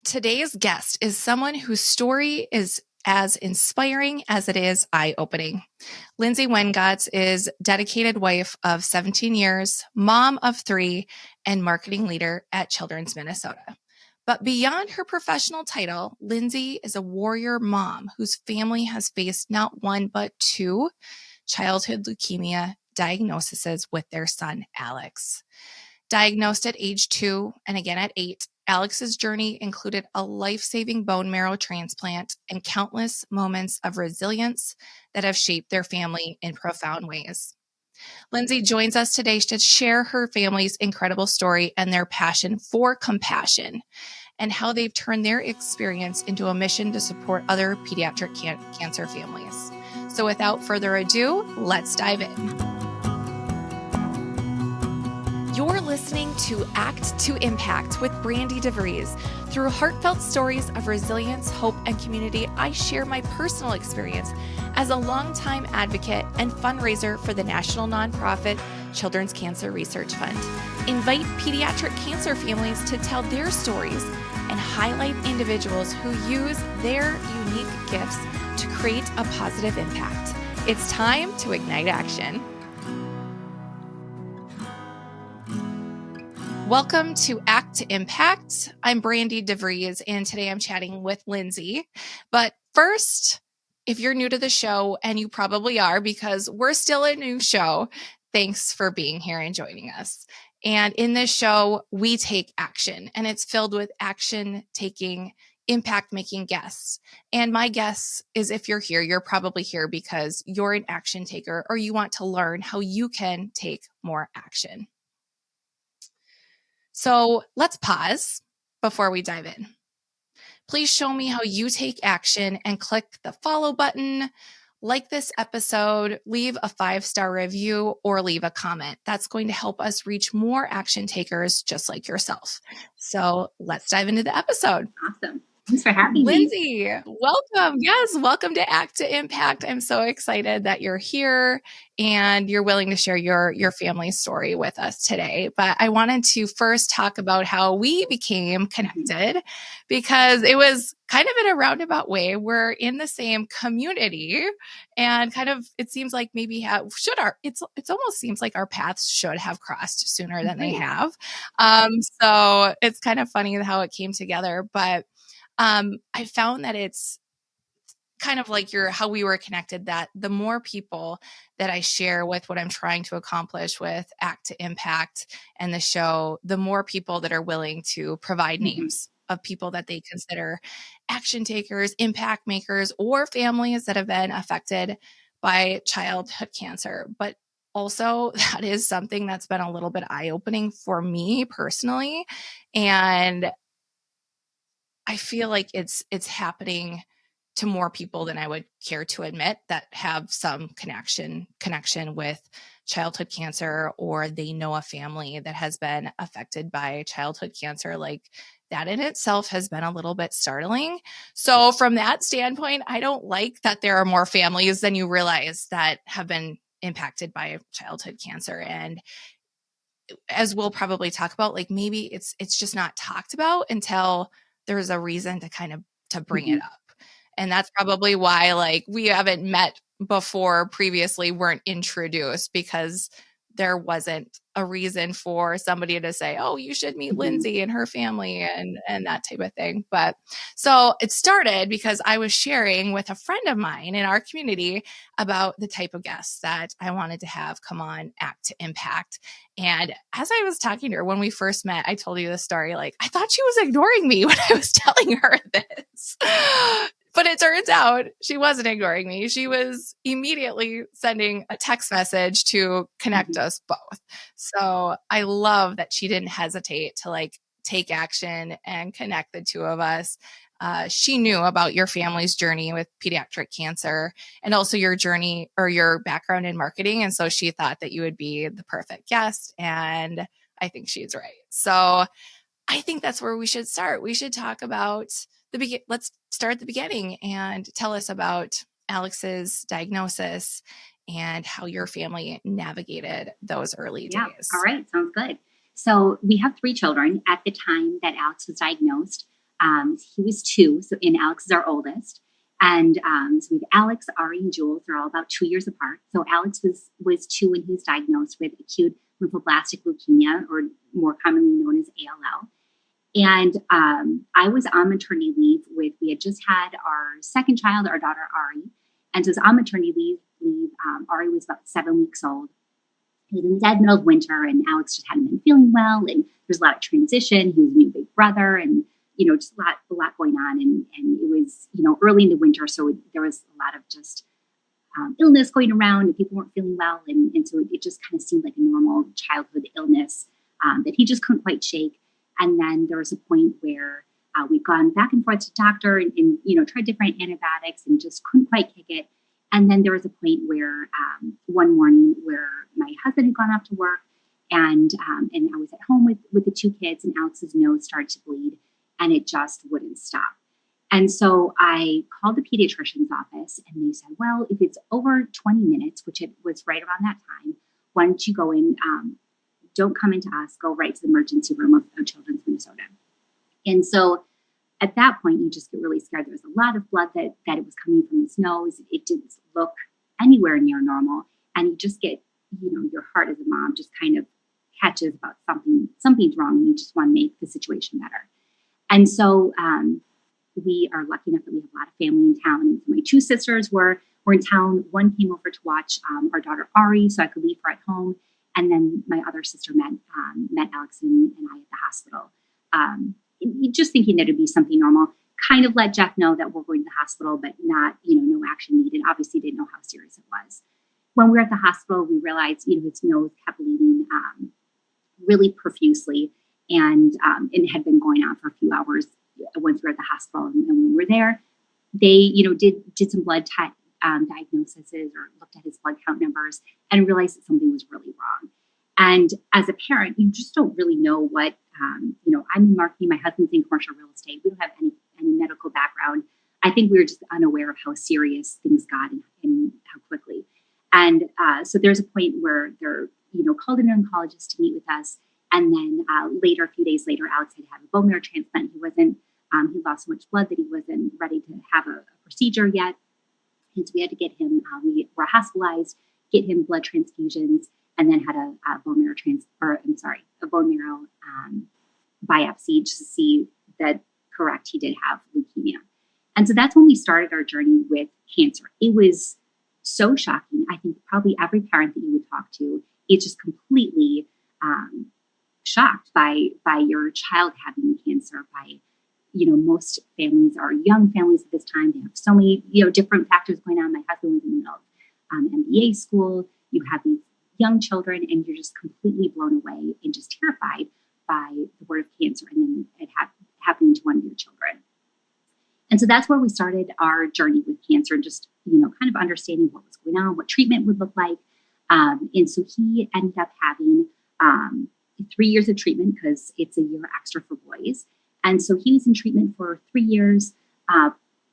Today's guest is someone whose story is as inspiring as it is eye-opening. Lindsey Wenngatz is dedicated wife of 17 years, mom of 3, and marketing leader at Children's Minnesota. But beyond her professional title, Lindsay is a warrior mom whose family has faced not one but 2 childhood leukemia diagnoses with their son, Alex. Diagnosed at age 2 and again at 8, Alex's journey included a life-saving bone marrow transplant and countless moments of resilience that have shaped their family in profound ways. Lindsay joins us today to share her family's incredible story and their passion for compassion and how they've turned their experience into a mission to support other pediatric cancer families. So without further ado, let's dive in. You're listening to Act to Impact with Brandi DeVries. Through heartfelt stories of resilience, hope, and community, I share my personal experience as a longtime advocate and fundraiser for the national nonprofit Children's Cancer Research Fund. Invite pediatric cancer families to tell their stories and highlight individuals who use their unique gifts to create a positive impact. It's time to ignite action. Welcome to Act to Impact. I'm Brandi DeVries, and today I'm chatting with Lindsay. But first, if you're new to the show, and you probably are because we're still a new show, thanks for being here and joining us. And in this show, we take action, and it's filled with action-taking, impact-making guests. And my guess is if you're here, you're probably here because you're an action taker or you want to learn how you can take more action. So let's pause before we dive in. Please show me how you take action and click the follow button, like this episode, leave a 5-star review, or leave a comment. That's going to help us reach more action takers just like yourself. So let's dive into the episode. Awesome. Thanks for having me. Lindsay, welcome. Yes, welcome to Act to Impact. I'm so excited that you're here and you're willing to share your family's story with us today. But I wanted to first talk about how we became connected because it was kind of in a roundabout way. We're in the same community and kind of, it seems like maybe it almost seems like our paths should have crossed sooner than they have. So it's kind of funny how it came together, but I found that it's kind of like how we were connected, that the more people that I share with what I'm trying to accomplish with Act to Impact and the show, the more people that are willing to provide names of people that they consider action takers, impact makers, or families that have been affected by childhood cancer. But also, that is something that's been a little bit eye-opening for me personally. And I feel like it's happening to more people than I would care to admit that have some connection with childhood cancer, or they know a family that has been affected by childhood cancer. Like, that in itself has been a little bit startling. So from that standpoint, I don't like that there are more families than you realize that have been impacted by childhood cancer. And as we'll probably talk about, like, maybe it's just not talked about until there's a reason to bring it up. And that's probably why, like, we haven't met before previously, weren't introduced, because there wasn't a reason for somebody to say, oh, you should meet Lindsay and her family and that type of thing. But so it started because I was sharing with a friend of mine in our community about the type of guests that I wanted to have come on Act to Impact. And as I was talking to her when we first met, I told you the story, like, I thought she was ignoring me when I was telling her this. But it turns out she wasn't ignoring me. She was immediately sending a text message to connect us both. So I love that she didn't hesitate to, like, take action and connect the two of us. She knew about your family's journey with pediatric cancer and also your journey or your background in marketing. And so she thought that you would be the perfect guest. And I think she's right. So I think that's where we should start. We should talk about let's start at the beginning and tell us about Alex's diagnosis and how your family navigated those early days. All right. Sounds good. So we have 3 children. At the time that Alex was diagnosed, He was 2, and Alex is our oldest. And so we have Alex, Ari, and Jules. They're all about 2 years apart. So Alex was 2 when he was diagnosed with acute lymphoblastic leukemia, or more commonly known as ALL. And I was on maternity leave we had just had our second child, our daughter, Ari. And so I was on maternity leave. Ari was about 7 weeks old. He was in the dead middle of winter, and Alex just hadn't been feeling well. And there's a lot of transition. He was a new big brother, and, just a lot going on. And it was, early in the winter. So there was a lot of just illness going around, and people weren't feeling well. And so it just kind of seemed like a normal childhood illness that he just couldn't quite shake. And then there was a point where we'd gone back and forth to the doctor and tried different antibiotics and just couldn't quite kick it. And then there was a point where one morning where my husband had gone off to work, and I was at home with the 2 kids, and Alex's nose started to bleed, and it just wouldn't stop. And so I called the pediatrician's office, and they said, well, if it's over 20 minutes, which it was right around that time, why don't you go in, don't come into us, go right to the emergency room of Children's Minnesota. And so at that point, you just get really scared. There was a lot of blood that it was coming from his nose. It didn't look anywhere near normal. And you just get, your heart as a mom just kind of catches about something's wrong, and you just want to make the situation better. And so we are lucky enough that we have a lot of family in town. And so my 2 sisters were in town. One came over to watch our daughter, Ari, so I could leave her at home. And then my other sister met Alex and I at the hospital. Just thinking that it'd be something normal, kind of let Jeff know that we're going to the hospital, but not, no action needed. Obviously didn't know how serious it was. When we were at the hospital, we realized, his nose kept bleeding really profusely, and it had been going on for a few hours once we were at the hospital. And when we were there, they, did some blood diagnoses, or looked at his blood count numbers, and realized that something was really wrong. And as a parent, you just don't really know what, I'm in marketing, my husband's in commercial real estate. We don't have any medical background. I think we were just unaware of how serious things got and how quickly. And so there's a point where they're, called an oncologist to meet with us. And then a few days later, Alex had a bone marrow transplant. He lost so much blood that he wasn't ready to have a procedure yet. And so we had to get him, we were hospitalized, get him blood transfusions, and then had a bone marrow biopsy just to see that, correct, he did have leukemia. And so that's when we started our journey with cancer. It was so shocking. I think probably every parent that you would talk to is just completely shocked by your child having cancer. Most families are young families at this time. They have so many, different factors going on. My husband was in the middle of MBA school. You have these young children, and you're just completely blown away and just terrified by the word of cancer, and then it happening to one of your children. And so that's where we started our journey with cancer, and just, kind of understanding what was going on, what treatment would look like. And so he ended up having 3 years of treatment, because it's a year extra for boys. And so he was in treatment for 3 years.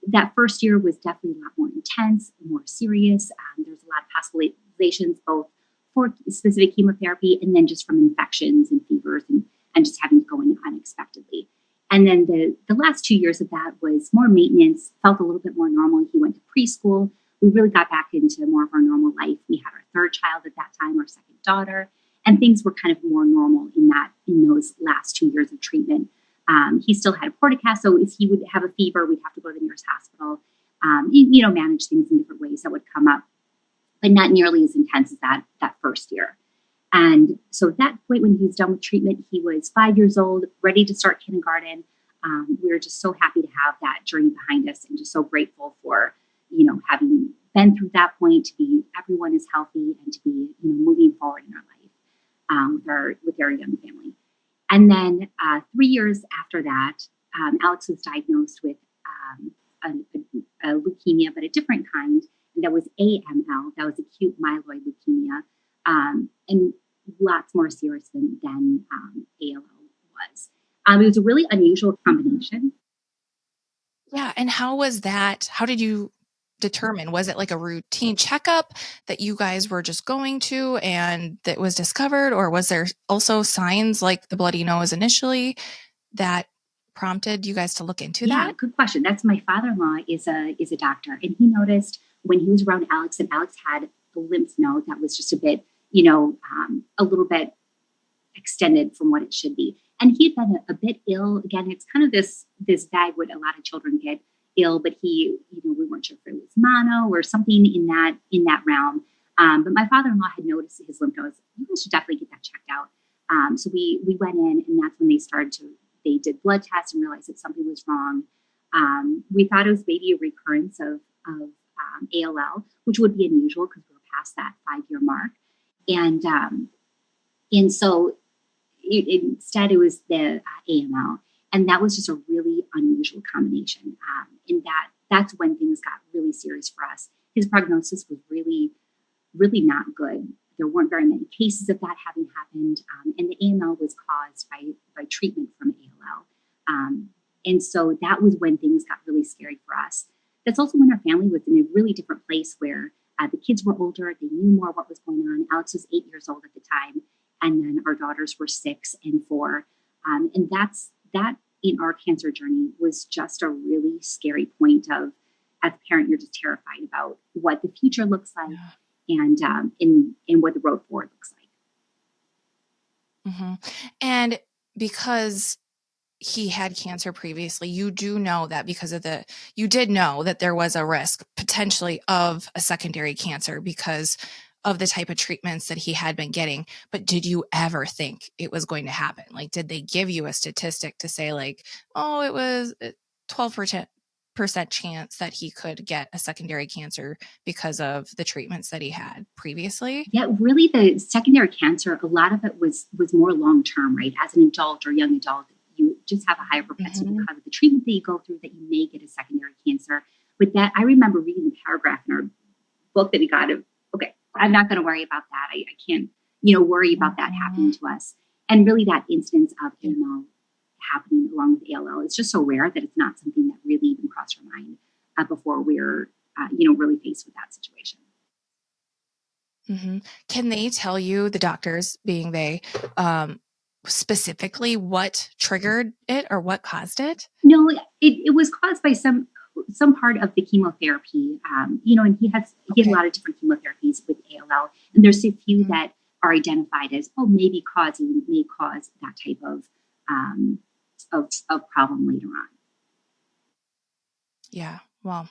That first year was definitely a lot more intense, more serious. There's a lot of hospitalizations, both for specific chemotherapy and then just from infections and fevers and just having to go in unexpectedly. And then the last 2 years of that was more maintenance, felt a little bit more normal. He went to preschool. We really got back into more of our normal life. We had our 3rd child at that time, our 2nd daughter, and things were kind of more normal in those last 2 years of treatment. He still had a portacast, so if he would have a fever, we'd have to go to the nearest hospital, manage things in different ways that would come up, but not nearly as intense as that first year. And so at that point, when he was done with treatment, he was 5 years old, ready to start kindergarten. We were just so happy to have that journey behind us, and just so grateful for, having been through that point, to be everyone is healthy and to be, moving forward in our life with our young family. And then 3 years after that, Alex was diagnosed with a leukemia, but a different kind, and that was AML. That was acute myeloid leukemia, and lots more serious than ALL was. It was a really unusual combination. Yeah. And how was that? How did you determine? Was it like a routine checkup that you guys were just going to and that was discovered? Or was there also signs like the bloody nose initially that prompted you guys to look into Yeah, that? good question. That's my father-in-law is a doctor, and he noticed when he was around Alex that Alex had a lymph node that was just a bit, a little bit extended from what it should be. And he had been a bit ill. Again, it's kind of this bag what a lot of children get ill, but we weren't sure if it was mono or something in that realm. But my father-in-law had noticed his lymph nodes. You guys should definitely get that checked out. So we went in, and that's when they did blood tests and realized that something was wrong. We thought it was maybe a recurrence of ALL, which would be unusual because we were past that 5-year mark. And so instead it was the AML. And that was just a really unusual combination. And that's when things got really serious for us. His prognosis was really, really not good. There weren't very many cases of that having happened. And the AML was caused by treatment from ALL. And so that was when things got really scary for us. That's also when our family was in a really different place where the kids were older. They knew more what was going on. Alex was 8 years old at the time. And then our daughters were 6 and 4. And that in our cancer journey was just a really scary point of, as a parent, you're just terrified about what the future looks like and in what the road forward looks like. Mm-hmm. And because he had cancer previously, you do know that you did know that there was a risk potentially of a secondary cancer because of the type of treatments that he had been getting. But did you ever think it was going to happen? Like, did they give you a statistic to say like, oh, it was 12% chance that he could get a secondary cancer because of the treatments that he had previously? Yeah, really the secondary cancer, a lot of it was more long-term, right? As an adult or young adult, you just have a higher propensity because of the treatment that you go through that you may get a secondary cancer. But that, I remember reading the paragraph in our book that we got of, okay, I'm not going to worry about that. I can't, worry about that happening to us. And really that instance of AML happening along with ALL is just so rare that it's not something that really even crossed our mind before we're, really faced with that situation. Mm-hmm. Can they tell you, the doctors being they, specifically what triggered it or what caused it? No, it was caused by some part of the chemotherapy. And he had a lot of different chemotherapies with ALL, and there's a few that are identified as may cause that type of problem later on. Yeah. Well,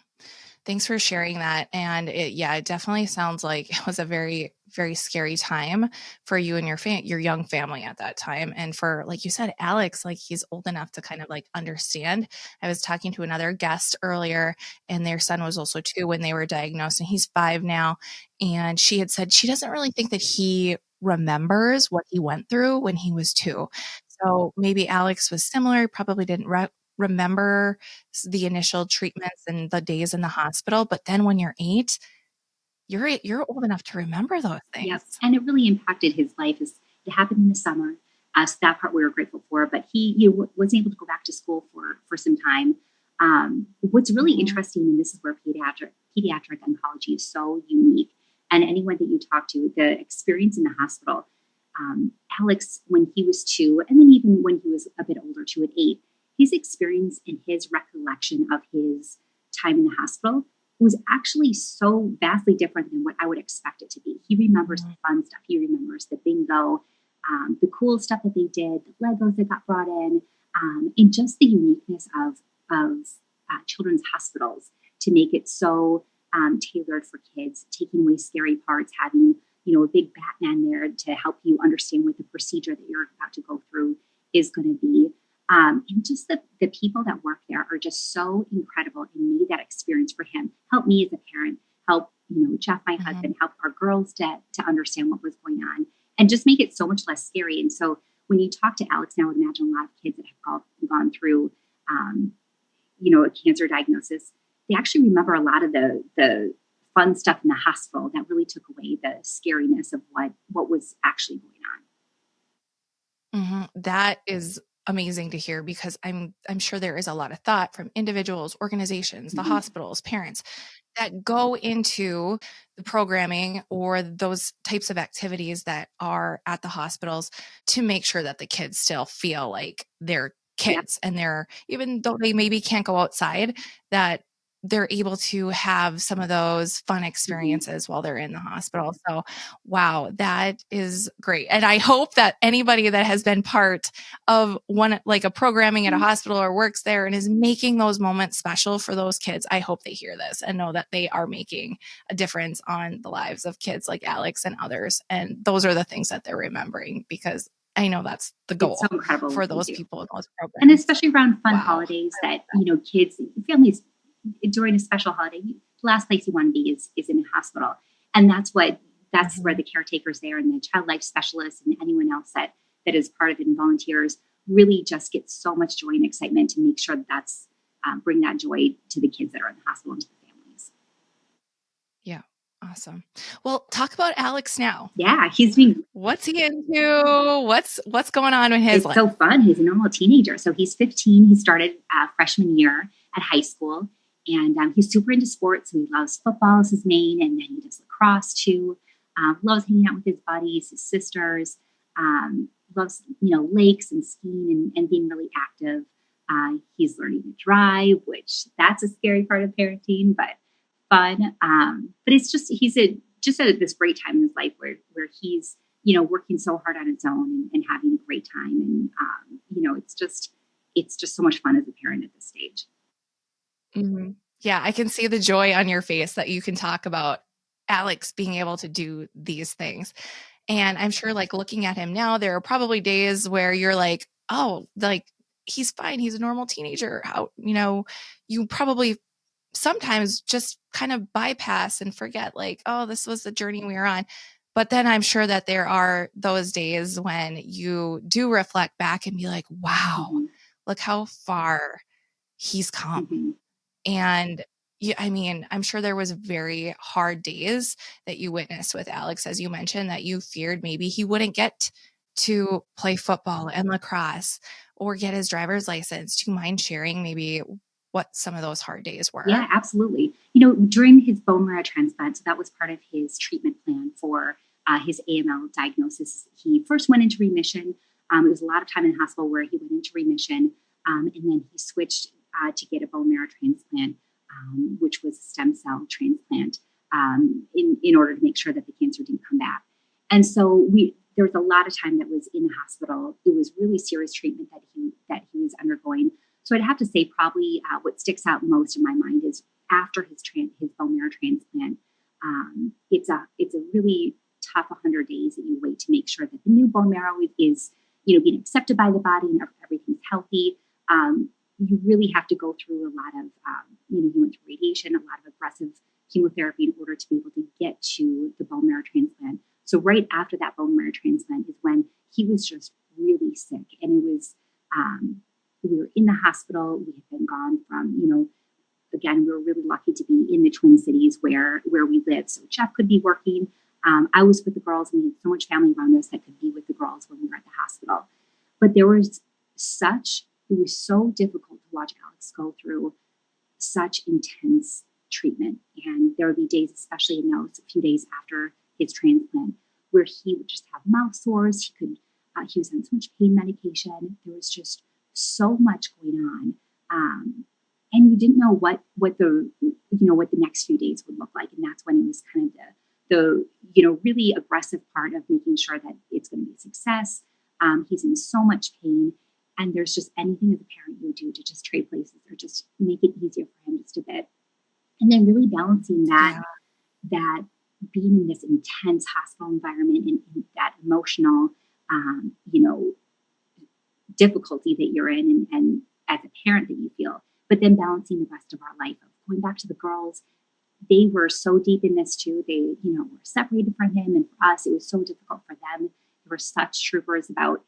thanks for sharing that. And it definitely sounds like it was a very, very scary time for you and your young family at that time. And for, like you said, Alex, like he's old enough to kind of like understand. I was talking to another guest earlier, and their son was also 2 when they were diagnosed, and he's 5 now. And she had said she doesn't really think that he remembers what he went through when he was 2. So maybe Alex was similar, probably didn't remember the initial treatments and the days in the hospital. But then when you're 8, you're old enough to remember those things. Yep. And it really impacted his life. It happened in the summer. So that part we were grateful for. But he was able to go back to school for some time. What's really interesting, and this is where pediatric oncology is so unique, and anyone that you talk to, the experience in the hospital, Alex, when he was 2, and then even when he was a bit older, 2 at 8, his experience and his recollection of his time in the hospital was actually so vastly different than what I would expect it to be. He remembers the fun stuff. He remembers the bingo, the cool stuff that they did, the Legos that got brought in, and just the uniqueness of children's hospitals to make it so tailored for kids, taking away scary parts, having a big Batman there to help you understand what the procedure that you're about to go through is going to be. And just the people that work there are just so incredible and made that experience for him. Help me as a parent, help, Jeff, my husband, help our girls to understand what was going on and just make it so much less scary. And so when you talk to Alex now, I would imagine a lot of kids that have gone through, a cancer diagnosis, they actually remember a lot of the fun stuff in the hospital that really took away the scariness of what was actually going on. Mm-hmm. That is amazing to hear, because I'm sure there is a lot of thought from individuals, organizations, the hospitals, parents that go into the programming or those types of activities that are at the hospitals to make sure that the kids still feel like they're kids, and they're, even though they maybe can't go outside, that they're able to have some of those fun experiences while they're in the hospital. So, wow, that is great. And I hope that anybody that has been part of one, like a programming at a hospital or works there and is making those moments special for those kids, I hope they hear this and know that they are making a difference on the lives of kids like Alex and others. And those are the things that they're remembering, because I know that's the It's so goal incredible for what they those do. people in those programs. And especially around fun Wow. holidays that, kids, families, during a special holiday, the last place you want to be is in a hospital. And that's where the caretakers there and the child life specialists and anyone else that is part of it and volunteers really just get so much joy and excitement to make sure that's bring that joy to the kids that are in the hospital and to the families. Yeah. Awesome. Well, talk about Alex now. Yeah, he's doing. What's he into? What's going on in his life? It's so fun. He's a normal teenager. So he's 15. He started freshman year at high school, and he's super into sports. So he loves football as his main, and then he does lacrosse too. Loves hanging out with his buddies, his sisters. Loves lakes and skiing and being really active. He's learning to drive, which that's a scary part of parenting, but fun. But it's just he's at this great time in his life where he's working so hard on its own and having a great time, and it's just so much fun as a parent at this stage. Mm-hmm. Yeah, I can see the joy on your face that you can talk about Alex being able to do these things. And I'm sure, like, looking at him now, there are probably days where you're like, oh, like, he's fine. He's a normal teenager. How, you probably sometimes just kind of bypass and forget, like, oh, this was the journey we were on. But then I'm sure that there are those days when you do reflect back and be like, wow, look how far he's come. And I'm sure there was very hard days that you witnessed with Alex, as you mentioned, that you feared maybe he wouldn't get to play football and lacrosse or get his driver's license. Do you mind sharing maybe what some of those hard days were? Yeah, absolutely. During his bone marrow transplant, so that was part of his treatment plan for his AML diagnosis. He first went into remission. It was a lot of time in the hospital where he went into remission, and then he switched to get a bone marrow transplant, which was a stem cell transplant, in order to make sure that the cancer didn't come back. And so there was a lot of time that was in the hospital. It was really serious treatment that he was undergoing. So I'd have to say probably what sticks out most in my mind is after his bone marrow transplant. It's a really tough 100 days that you wait to make sure that the new bone marrow is being accepted by the body and everything's healthy. You really have to go through a lot of he went through radiation, a lot of aggressive chemotherapy in order to be able to get to the bone marrow transplant. So right after that bone marrow transplant is when he was just really sick, and it was. We were in the hospital. We had been gone from, again, we were really lucky to be in the Twin Cities where we lived. So Jeff could be working. I was with the girls, and we had so much family around us that could be with the girls when we were at the hospital. But it was so difficult to watch Alex go through such intense treatment. And there would be days, especially in those few days after his transplant, where he would just have mouth sores. He was on so much pain medication. There was just so much going on, and you didn't know what the next few days would look like. And that's when it was kind of the really aggressive part of making sure that it's going to be a success. He's in so much pain, and there's just anything as a parent you do to just trade places or just make it easier for him just a bit. And then really balancing that being in this intense hospital environment and that emotional difficulty that you're in, and as a parent that you feel, but then balancing the rest of our life. Going back to the girls, they were so deep in this too. They, were separated from him, and for us, it was so difficult for them. They were such troopers about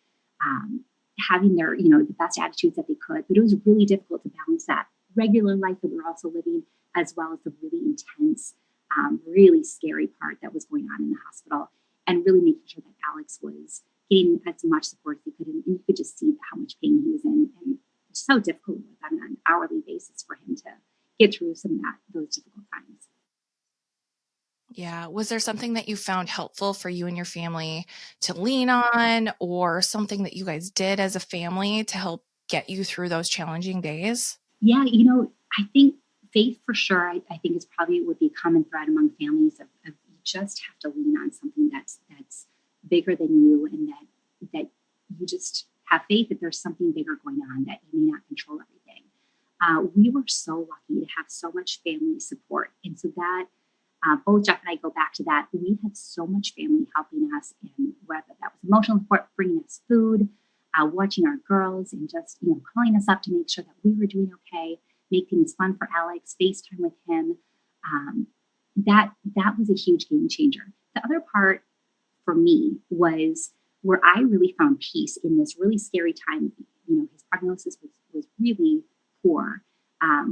having their, the best attitudes that they could, but it was really difficult to balance that regular life that we were also living, as well as the really intense, really scary part that was going on in the hospital, and really making sure that Alex was getting as much support as he could, and you could just see how much pain he was in, and so difficult on an hourly basis for him to get through those difficult times. Yeah. Was there something that you found helpful for you and your family to lean on, or something that you guys did as a family to help get you through those challenging days? Yeah, I think faith for sure, I think is probably would be a common thread among families of you just have to lean on something that's bigger than you, and that you just have faith that there's something bigger going on, that you may not control everything. We were so lucky to have so much family support. And so that both Jeff and I go back to that. We had so much family helping us, and whether that was emotional support, bringing us food, watching our girls, and just calling us up to make sure that we were doing okay, make things fun for Alex, FaceTime with him. That was a huge game changer. The other part for me was where I really found peace in this really scary time. His prognosis was really poor.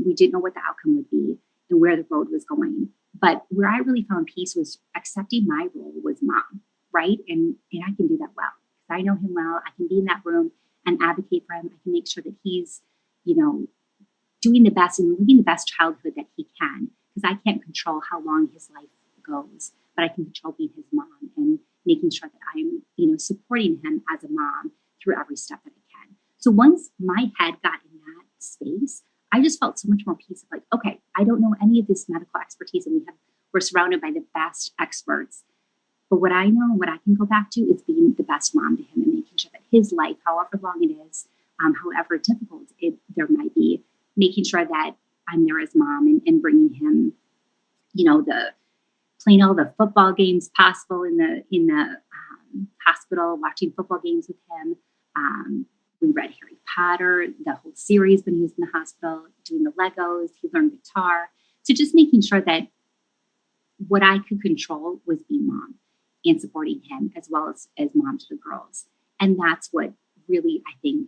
We didn't know what the outcome would be and where the road was going. But where I really found peace was accepting my role was mom, right? And I can do that well. I know him well. I can be in that room and advocate for him. I can make sure that he's, doing the best and living the best childhood that he can, because I can't control how long his life goes, but I can control being his mom and making sure that I'm, supporting him as a mom through every step that I can. So once my head got in that space, I just felt so much more peace of like, okay, I don't know any of this medical expertise, and we're surrounded by the best experts. But what I know and what I can go back to is being the best mom to him and making sure that his life, however long it is, however difficult there might be, making sure that I'm there as mom and bringing him, playing all the football games possible in the hospital, watching football games with him. We read Harry Potter, the whole series when he was in the hospital, doing the Legos. He learned guitar. So just making sure that what I could control was being mom and supporting him as well as mom to the girls. And that's what really, I think,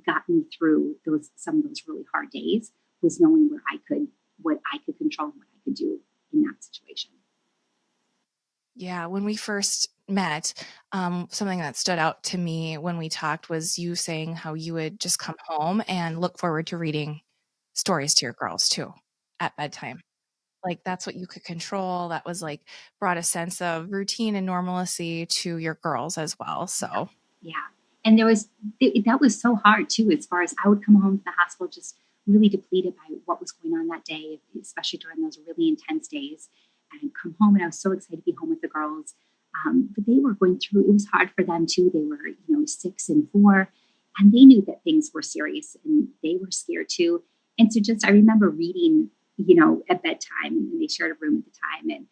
got me through some of those really hard days, was knowing what I could control and what I could do in that situation. Yeah, when we first met, something that stood out to me when we talked was you saying how you would just come home and look forward to reading stories to your girls too at bedtime. Like that's what you could control. That was like brought a sense of routine and normalcy to your girls as well. So yeah. And that was so hard too, as far as I would come home from the hospital just really depleted by what was going on that day, especially during those really intense days. And I'd come home and I was so excited to be home with the girls. But they were going through, it was hard for them too. They were, 6 and 4, and they knew that things were serious and they were scared too. And so I remember reading, at bedtime, and they shared a room at the time. And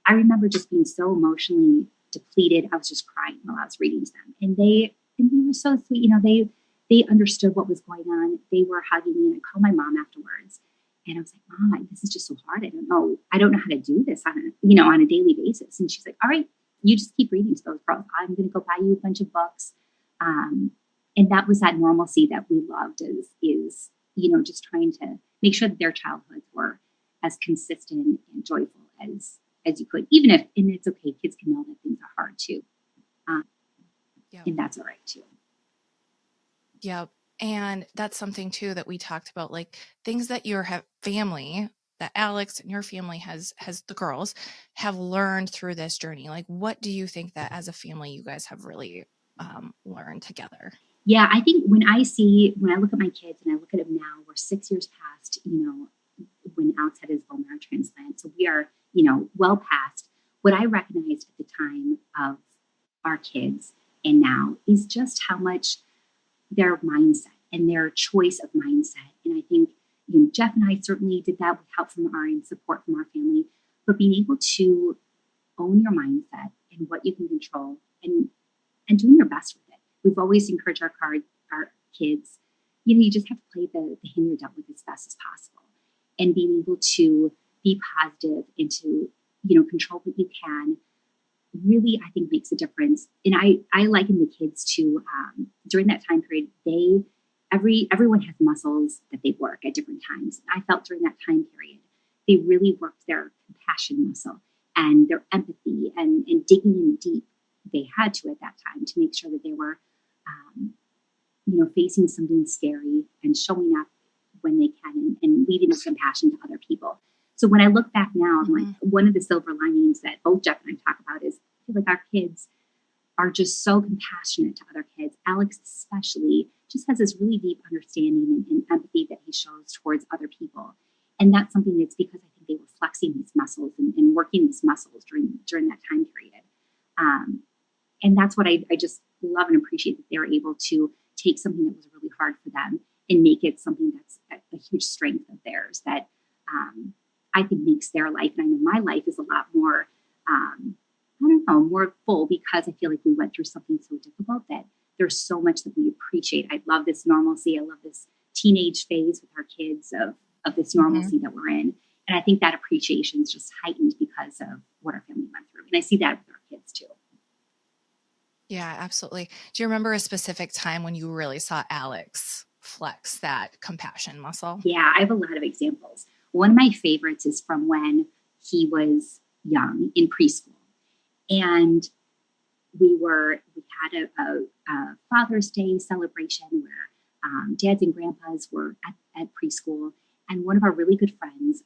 I remember just being so emotionally depleted. I was just crying while I was reading to them. And they were so sweet. They understood what was going on. They were hugging me, and I called my mom afterwards. And I was like, Mom, this is just so hard. I don't know how to do this on a daily basis. And she's like, all right, you just keep reading to those girls. I'm going to go buy you a bunch of books. And that was that normalcy that we loved is just trying to make sure that their childhoods were as consistent and joyful as you could, even if, and it's okay, kids can know that things are hard too. And that's all right too. Yep. And that's something too that we talked about, like things that your family, that Alex and your family has the girls have learned through this journey. Like, what do you think that as a family you guys have really learned together? Yeah, I think when I look at my kids and I look at them now, we're 6 years past, when Alex had his bone marrow transplant. So we are, well past. What I recognized at the time of our kids and now is just how much their mindset and their choice of mindset. And I think, Jeff and I certainly did that with help from our and support from our family, but being able to own your mindset and what you can control and doing your best with it. We've always encouraged our kids, you just have to play the hand you're dealt with as best as possible, and being able to be positive and to, control what you can really, I think, makes a difference. And I liken the kids to, during that time period, everyone has muscles that they work at different times. I felt during that time period, they really worked their compassion muscle and their empathy and digging in deep. They had to at that time to make sure that they were, facing something scary and showing up when they can and leading with compassion to other people. So when I look back now, I'm like, one of the silver linings that both Jeff and I talk about is I feel like our kids are just so compassionate to other kids. Alex especially just has this really deep understanding and empathy that he shows towards other people. And that's something that's because I think they were flexing these muscles and working these muscles during that time period. And that's what I just love and appreciate, that they're able to take something that was really hard for them and make it something that's a huge strength of theirs that I think makes their life, and I know my life, is a lot more, more full, because I feel like we went through something so difficult that there's so much that we appreciate. I love this normalcy. I love this teenage phase with our kids of this normalcy that we're in. And I think that appreciation is just heightened because of what our family went through. And I see that with our kids too. Yeah, absolutely. Do you remember a specific time when you really saw Alex flex that compassion muscle? Yeah, I have a lot of examples. One of my favorites is from when he was young, in preschool. And we had a Father's Day celebration where dads and grandpas were at preschool. And one of our really good friends,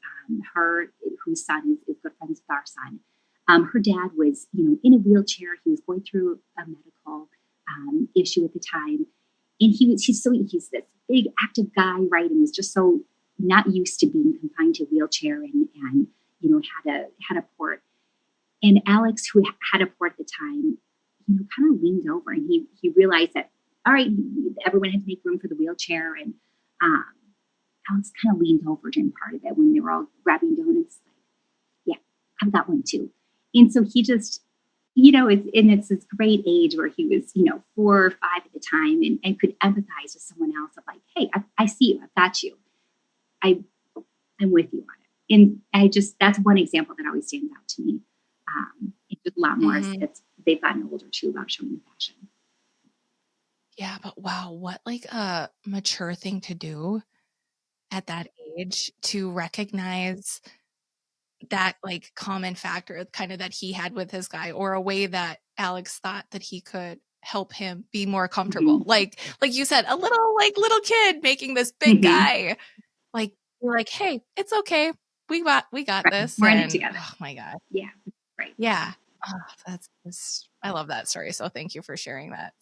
whose son is good friends with our son, her dad was, in a wheelchair. He was going through a medical issue at the time. And he's this big active guy, right? And was just so not used to being confined to a wheelchair and had a port. And Alex, who had a port at the time, kind of leaned over, and he realized that, all right, everyone had to make room for the wheelchair. And Alex kind of leaned over during part of it when they were all grabbing donuts. Like, yeah, I've got one too. And so he just, it's this great age where he was, 4 or 5 at the time, and could empathize with someone else of like, hey, I see you, I've got you. I'm with you on it. And that's one example that always stands out to me. It's a lot more as they've gotten older too, about showing compassion. Yeah, but wow, what like a mature thing to do at that age, to recognize that like common factor kind of that he had with his guy, or a way that Alex thought that he could help him be more comfortable. Like you said, a little kid making this big guy, like, you're like, hey, it's okay. We got Right. this. We're in And it together. oh my God. Yeah. Right. Yeah. Oh, I love that story. So thank you for sharing that.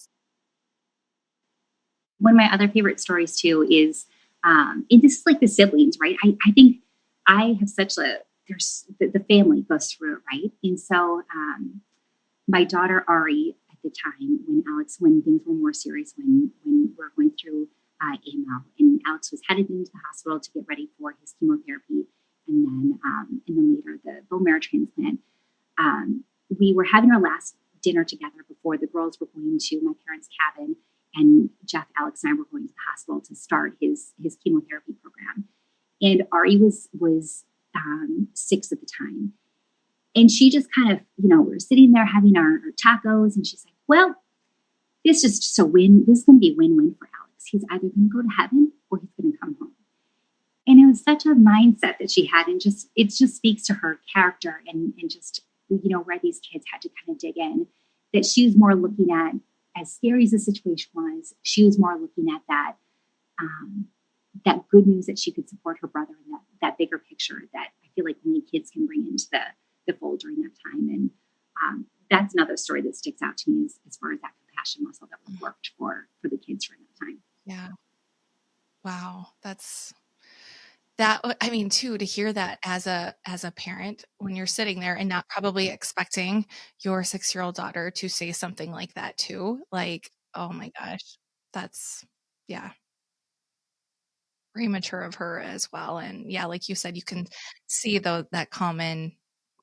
One of my other favorite stories too is, and this is like the siblings, right? I think I have the family goes through it, right? And so my daughter Ari, at the time when things were more serious, when we were going through AML, and Alex was headed into the hospital to get ready for his chemotherapy, and then later the bone marrow transplant. We were having our last dinner together before the girls were going to my parents' cabin, and Jeff, Alex, and I were going to the hospital to start his chemotherapy program. And Ari was 6 at the time. And she just kind of, we were sitting there having our tacos, and she's like, well, this is going to be a win-win for Alex. He's either going to go to heaven or he's going to come home. And it was such a mindset that she had, and it just speaks to her character and just, where these kids had to kind of dig in, that she was more looking at, as scary as the situation was, she was more looking at that good news that she could support her brother, and that bigger picture that I feel like only kids can bring into the fold during that time. And that's another story that sticks out to me as far as that compassion muscle that was worked for the kids during that time. Yeah. Wow. I mean, too, to hear that as a parent, when you're sitting there and not probably expecting your 6-year-old daughter to say something like that too, like, oh my gosh, that's, yeah, premature of her as well. And yeah, like you said, you can see that common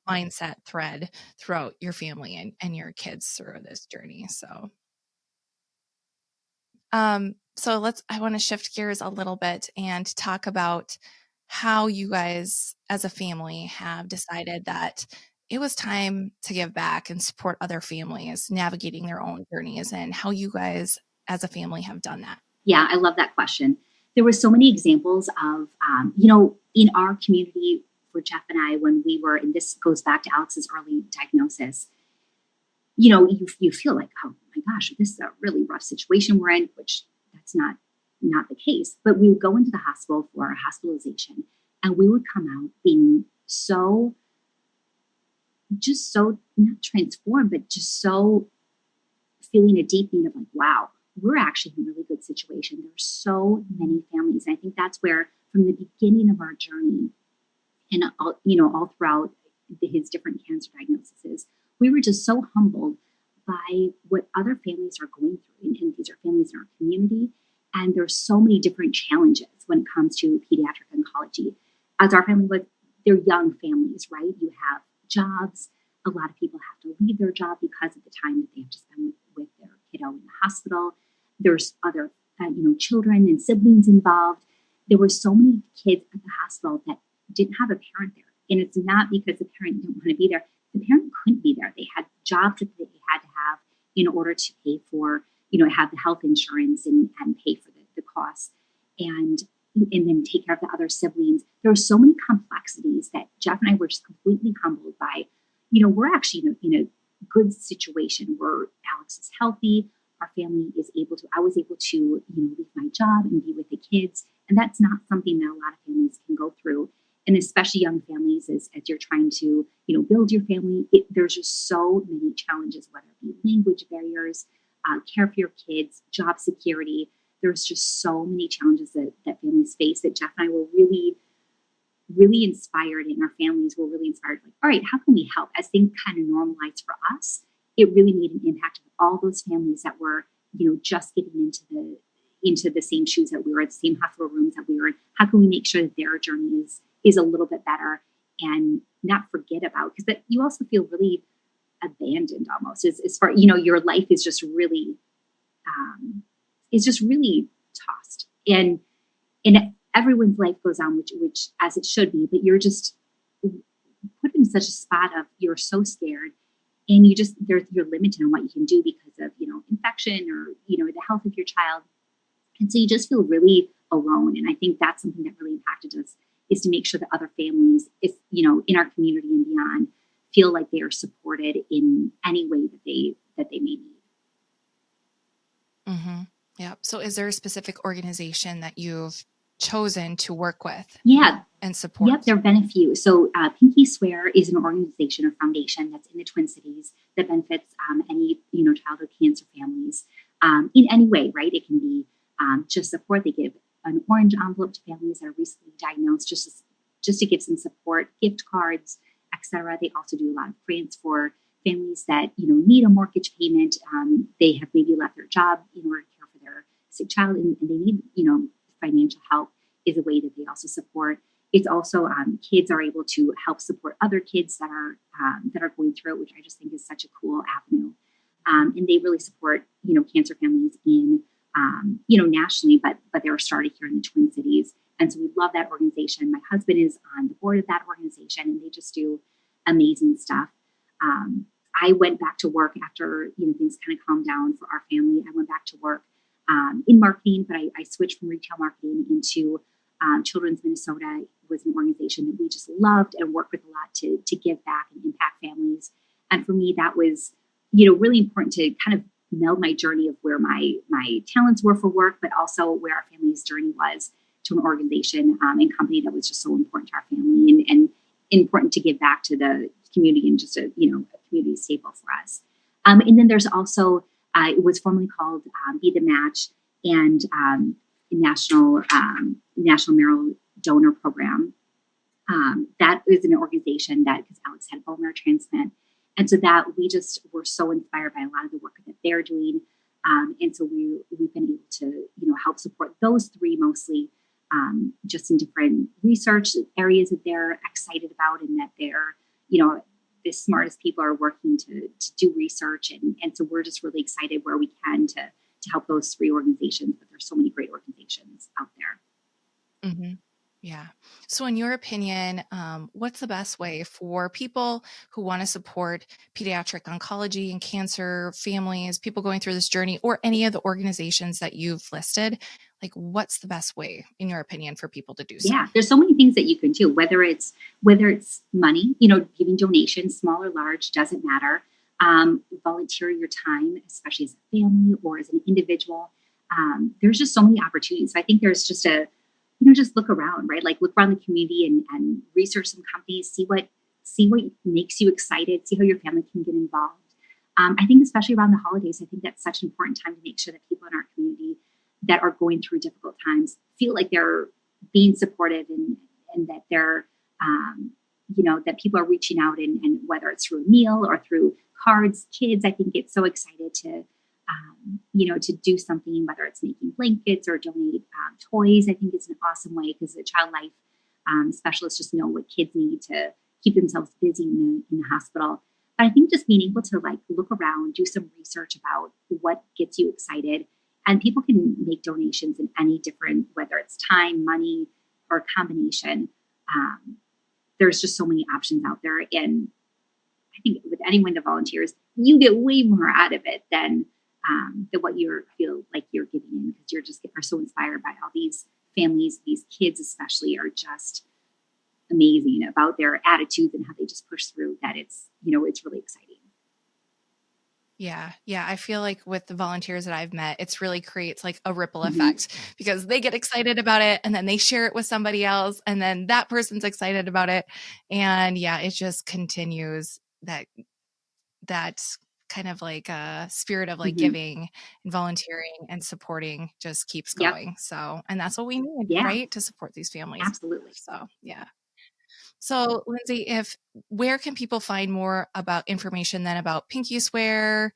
mindset thread throughout your family and your kids through this journey. So I want to shift gears a little bit and talk about how you guys as a family have decided that it was time to give back and support other families navigating their own journeys, and how you guys as a family have done that. Yeah, I love that question. There were so many examples of, in our community for Jeff and I, when we were, and this goes back to Alex's early diagnosis, you feel like, oh my gosh, this is a really rough situation we're in, which that's not the case. But we would go into the hospital for a hospitalization, and we would come out being so not transformed, but just so feeling a deep need of like, wow, we're actually in a really good situation. There's so many families. And I think that's where, from the beginning of our journey, and all throughout his different cancer diagnoses, we were just so humbled by what other families are going through. And these are families in our community. And there's so many different challenges when it comes to pediatric oncology. As our family was, they're young families, right? You have jobs. A lot of people have to leave their job because of the time that they have to spend with their kiddo in the hospital. There's other, children and siblings involved. There were so many kids at the hospital that didn't have a parent there. And it's not because the parent didn't want to be there. The parent couldn't be there. They had jobs that they had to have in order to pay for, have the health insurance and pay for the costs and then take care of the other siblings. There are so many complexities that Jeff and I were just completely humbled by. We're actually in a good situation where Alex is healthy. Our family is I was able to, leave my job and be with the kids. And that's not something that a lot of families can go through. And especially young families, as you're trying to, build your family, there's just so many challenges, whether it be language barriers, care for your kids, job security. There's just so many challenges that families face that Jeff and I were really, really inspired, and our families were really inspired. Like, all right, how can we help? As things kind of normalized for us, it really made an impact on all those families that were, just getting into the same shoes that we were, at the same hospital rooms that we were in. How can we make sure that their journey is a little bit better and not forget about, because that you also feel really abandoned almost as far, your life is just really, tossed, and everyone's life goes on, which as it should be, but you're just put in such a spot of, you're so scared, and you're limited on what you can do because of, infection or, the health of your child. And so you just feel really alone. And I think that's something that really impacted us, is to make sure that other families, in our community and beyond, feel like they are supported in any way that they may need. Mm-hmm. Yeah. So is there a specific organization that you've chosen to work with? Yeah. And support? Yep, there have been a few. So Pinky Swear is an organization or foundation that's in the Twin Cities that benefits any, childhood cancer families in any way, right? It can be just support. They give an orange envelope to families that are recently diagnosed, just to give some support, gift cards, etc. They also do a lot of grants for families that, need a mortgage payment. They have maybe left their job in order to care for their sick child, and they need, financial help is a way that they also support. It's also kids are able to help support other kids that are going through it, which I just think is such a cool avenue. And they really support, cancer families in, nationally, but they were started here in the Twin Cities. And so we love that organization. My husband is on the board of that organization, and they just do amazing stuff. I went back to work after, things kind of calmed down for our family. I went back to work in marketing, but I switched from retail marketing into Children's Minnesota. Was an organization that we just loved and worked with a lot to give back and impact families. And for me, that was, really important to kind of meld my journey of where my talents were for work, but also where our family's journey was to an organization and company that was just so important to our family and important to give back to the community, and just a community staple for us. And then there's also, it was formerly called Be the Match, and National Marrow Donor Program. That is an organization that, because Alex had a bone marrow transplant, and so that we just were so inspired by a lot of the work that they're doing, and so we've been able to help support those three mostly, just in different research areas that they're excited about, and that they're the smartest people are working to do research, and so we're just really excited where we can to help those three organizations. But there's so many great organizations out there. Mm-hmm. Yeah. So in your opinion, what's the best way for people who want to support pediatric oncology and cancer families, people going through this journey, or any of the organizations that you've listed? Like, what's the best way, in your opinion, for people to do so? Yeah, there's so many things that you can do, whether it's money, giving donations, small or large, doesn't matter. Volunteer your time, especially as a family or as an individual. There's just so many opportunities. So I think there's just just look around, right? Like, look around the community and research some companies, see what makes you excited, see how your family can get involved. I think especially around the holidays, I think that's such an important time to make sure that people in our community that are going through difficult times feel like they're being supportive and that they're, that people are reaching out and whether it's through a meal or through cards, kids, I think get so excited to do something, whether it's making blankets or donate toys. I think it's an awesome way because the child life specialists just know what kids need to keep themselves busy in the hospital. But I think just being able to look around, do some research about what gets you excited, and people can make donations in any different, whether it's time, money, or a combination. There's just so many options out there. And I think with anyone that volunteers, you get way more out of it than what you feel like you're giving in, because you're just are so inspired by all these families, these kids especially are just amazing about their attitudes and how they just push through that. It's really exciting. Yeah. I feel like with the volunteers that I've met, it's really creates like a ripple effect because they get excited about it and then they share it with somebody else and then that person's excited about it. And it just continues that kind of like a spirit of giving and volunteering and supporting just keeps going. Yep. So, and that's what we need, right? To support these families. Absolutely. So, yeah. So, Lindsay, where can people find more about information then about Pinky Swear,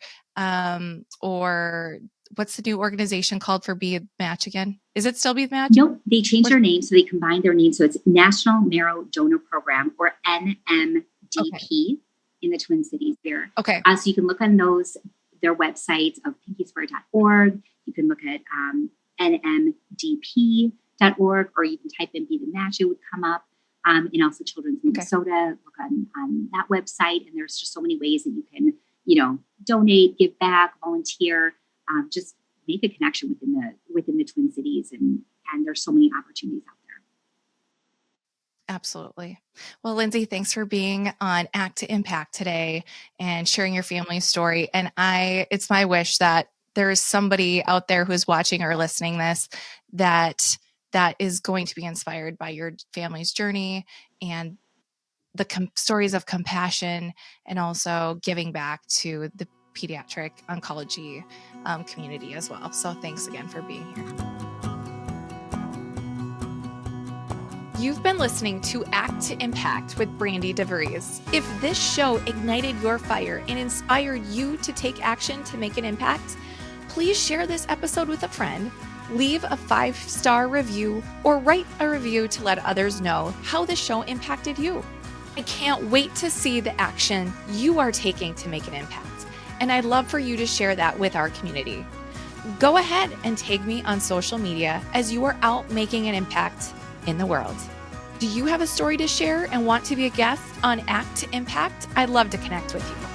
or what's the new organization called for Be a Match again? Is it still Be a Match? Nope, they changed their name, so they combined their names. So it's National Marrow Donor Program, or NMDP, in the Twin Cities here. Okay. So you can look on their websites of pinkyswear.org. You can look at nmdp.org, or you can type in Be the Match, it would come up. And also Children's Minnesota, look on that website. And there's just so many ways that you can, donate, give back, volunteer, just make a connection within the Twin Cities. And there's so many opportunities out there. Absolutely. Well, Lindsay, thanks for being on Act to Impact today and sharing your family's story. And it's my wish that there is somebody out there who's watching or listening this that is going to be inspired by your family's journey and the stories of compassion and also giving back to the pediatric oncology community as well. So thanks again for being here. You've been listening to Act to Impact with Brandi DeVries. If this show ignited your fire and inspired you to take action to make an impact, please share this episode with a friend, leave a 5-star review, or write a review to let others know how the show impacted you. I can't wait to see the action you are taking to make an impact, and I'd love for you to share that with our community. Go ahead and tag me on social media as you are out making an impact in the world. Do you have a story to share and want to be a guest on Act to Impact? I'd love to connect with you.